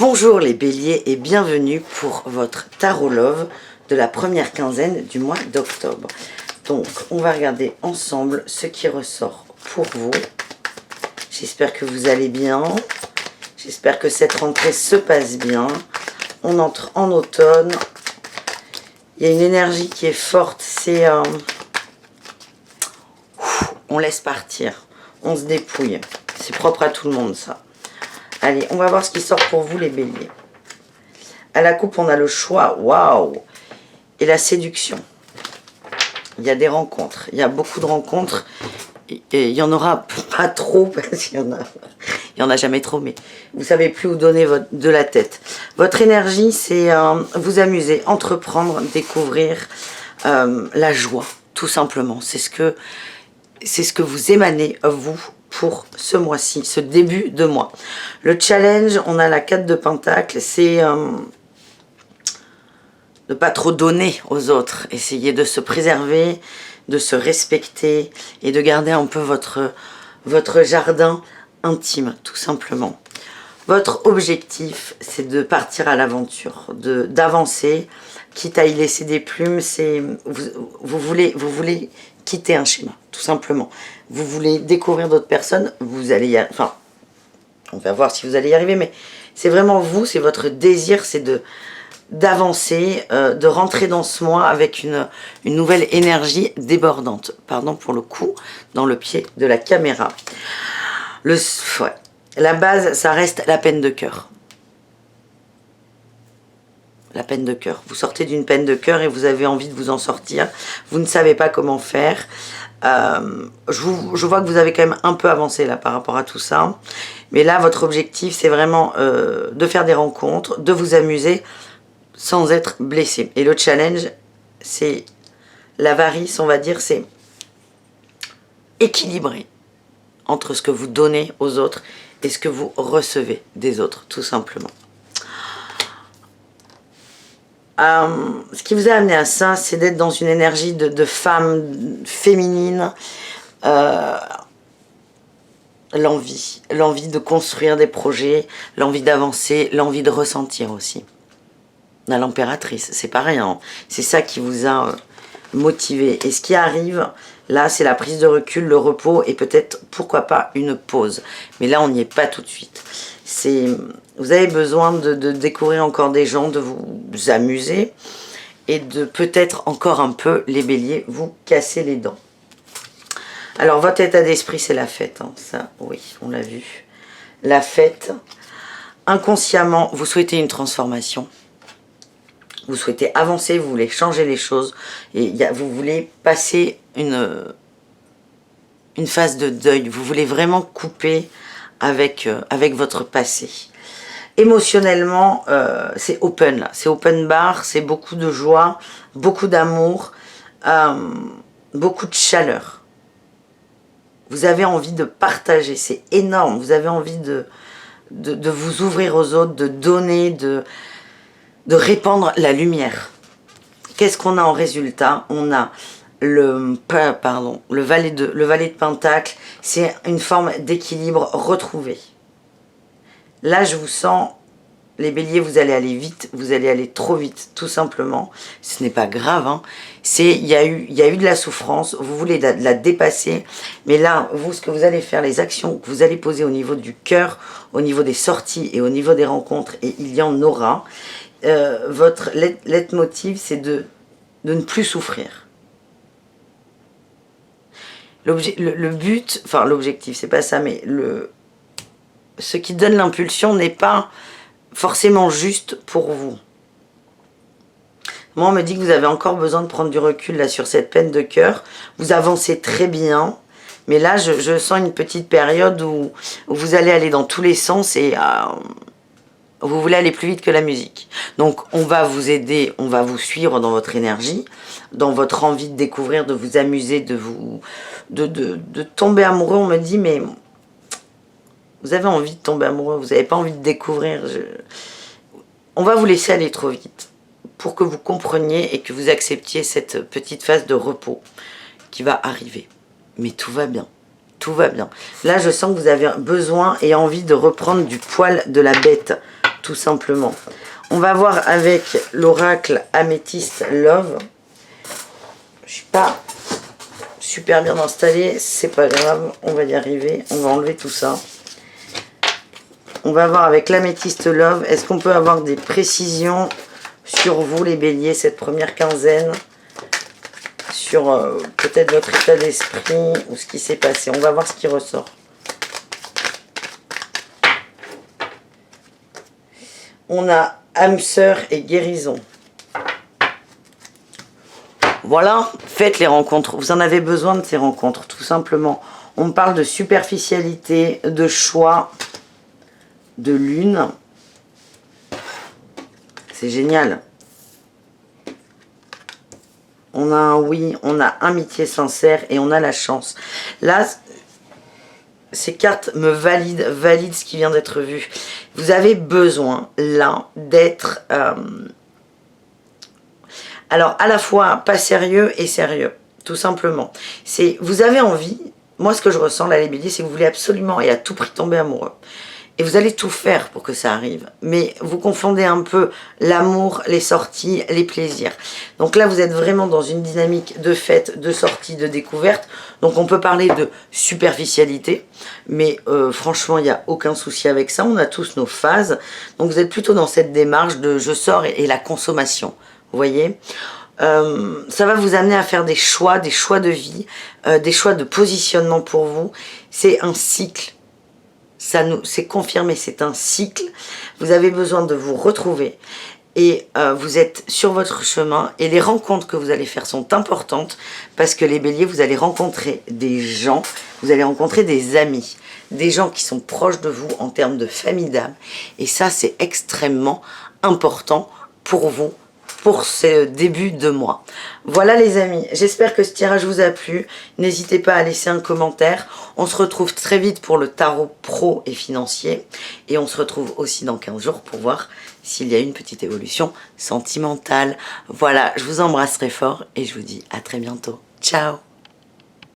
Bonjour les béliers et bienvenue pour votre tarot love de la première quinzaine du mois d'octobre. Donc on va regarder ensemble ce qui ressort pour vous. J'espère que vous allez bien. J'espère que cette rentrée se passe bien. On entre en automne. Il y a une énergie qui est forte. C'est... on laisse partir. On se dépouille. C'est propre à tout le monde ça. Allez, on va voir ce qui sort pour vous les béliers. À la coupe, on a le choix. Waouh! Et la séduction. Il y a des rencontres. Il y a beaucoup de rencontres. Et il n'y en aura pas trop, parce qu'il y en a jamais trop, mais vous savez plus où donner de la tête. Votre énergie, c'est vous amuser, entreprendre, découvrir la joie, tout simplement. C'est ce que vous émanez, vous, pour ce mois-ci, ce début de mois. Le challenge, on a la 4 de Pentacle, c'est ne pas trop donner aux autres. Essayez de se préserver, de se respecter et de garder un peu votre jardin intime, tout simplement. Votre objectif, c'est de partir à l'aventure, d'avancer, quitte à y laisser des plumes. Vous voulez quitter un schéma, tout simplement. Vous voulez découvrir d'autres personnes, vous allez y arriver. Enfin, on va voir si vous allez y arriver, mais c'est vraiment vous, c'est votre désir, c'est d'avancer, de rentrer dans ce mois avec une nouvelle énergie débordante. Pardon pour le coup, dans le pied de la caméra. Ouais. La base, ça reste la peine de cœur. La peine de cœur. Vous sortez d'une peine de cœur et vous avez envie de vous en sortir. Vous ne savez pas comment faire. Je vois que vous avez quand même un peu avancé là par rapport à tout ça. Mais là, votre objectif, c'est vraiment de faire des rencontres, de vous amuser sans être blessé. Et le challenge, c'est l'avarice, on va dire, c'est équilibrer entre ce que vous donnez aux autres et ce que vous recevez des autres, tout simplement. Ce qui vous a amené à ça, c'est d'être dans une énergie de femme féminine, l'envie de construire des projets, l'envie d'avancer, l'envie de ressentir aussi. L'impératrice, c'est pareil, hein. C'est ça qui vous a motivé. Et ce qui arrive, là, c'est la prise de recul, le repos et peut-être, pourquoi pas, une pause. Mais là, on n'y est pas tout de suite. Vous avez besoin de découvrir encore des gens, de vous amuser et de peut-être encore un peu, les béliers, vous casser les dents. Alors, votre état d'esprit, c'est la fête. Hein. Ça, oui, on l'a vu. La fête. Inconsciemment, vous souhaitez une transformation. Vous souhaitez avancer, vous voulez changer les choses. Et vous voulez passer une phase de deuil. Vous voulez vraiment couper avec votre passé. Émotionnellement, c'est open là. C'est open bar, c'est beaucoup de joie, beaucoup d'amour, beaucoup de chaleur. Vous avez envie de partager, c'est énorme. Vous avez envie de vous ouvrir aux autres, de donner, de répandre la lumière. Qu'est-ce qu'on a en résultat? On a le valet de Pentacle, c'est une forme d'équilibre retrouvé. Là, je vous sens, les béliers, vous allez aller vite, vous allez aller trop vite, tout simplement. Ce n'est pas grave, hein. Il y a eu de la souffrance, vous voulez la dépasser, mais là, vous, ce que vous allez faire, les actions que vous allez poser au niveau du cœur, au niveau des sorties et au niveau des rencontres, et il y en aura, votre leitmotiv, c'est de ne plus souffrir. Le but, enfin l'objectif, c'est pas ça, mais ce qui donne l'impulsion n'est pas forcément juste pour vous. Moi, on me dit que vous avez encore besoin de prendre du recul là sur cette peine de cœur. Vous avancez très bien, mais là, je sens une petite période où vous allez aller dans tous les sens et vous voulez aller plus vite que la musique. Donc, on va vous aider, on va vous suivre dans votre énergie, dans votre envie de découvrir, de vous amuser, de tomber amoureux. On me dit, mais vous avez envie de tomber amoureux, vous n'avez pas envie de découvrir. On va vous laisser aller trop vite pour que vous compreniez et que vous acceptiez cette petite phase de repos qui va arriver. Mais tout va bien. Tout va bien. Là, je sens que vous avez besoin et envie de reprendre du poil de la bête. tout simplement. On va voir avec l'oracle Améthyste Love. Je suis pas super bien installée, c'est pas grave, on va y arriver, on va enlever tout ça. On va voir avec l'Améthyste Love, est-ce qu'on peut avoir des précisions sur vous les béliers, cette première quinzaine, sur peut-être votre état d'esprit ou ce qui s'est passé. On va voir ce qui ressort. On a âme sœur et guérison. Voilà, faites les rencontres. Vous en avez besoin de ces rencontres, tout simplement. On parle de superficialité, de choix, de lune. C'est génial. On a un oui, on a amitié sincère et on a la chance. Là, ces cartes me valident ce qui vient d'être vu. Vous avez besoin, là, d'être... alors, à la fois pas sérieux et sérieux, tout simplement. Vous avez envie, moi ce que je ressens là les béliers, c'est que vous voulez absolument et à tout prix tomber amoureux. Et vous allez tout faire pour que ça arrive. Mais vous confondez un peu l'amour, les sorties, les plaisirs. Donc là, vous êtes vraiment dans une dynamique de fête, de sortie, de découverte. Donc on peut parler de superficialité. Mais franchement, il n'y a aucun souci avec ça. On a tous nos phases. Donc vous êtes plutôt dans cette démarche de je sors et la consommation. Vous voyez, ça va vous amener à faire des choix de vie, des choix de positionnement pour vous. C'est un cycle. C'est confirmé, c'est un cycle. Vous avez besoin de vous retrouver et vous êtes sur votre chemin et les rencontres que vous allez faire sont importantes parce que les béliers, vous allez rencontrer des gens, vous allez rencontrer des amis, des gens qui sont proches de vous en termes de famille d'âme et ça, c'est extrêmement important pour vous, pour ce début de mois. Voilà les amis, j'espère que ce tirage vous a plu. N'hésitez pas à laisser un commentaire. On se retrouve très vite pour le tarot pro et financier. Et on se retrouve aussi dans 15 jours pour voir s'il y a une petite évolution sentimentale. Voilà, je vous embrasse très fort et je vous dis à très bientôt. Ciao!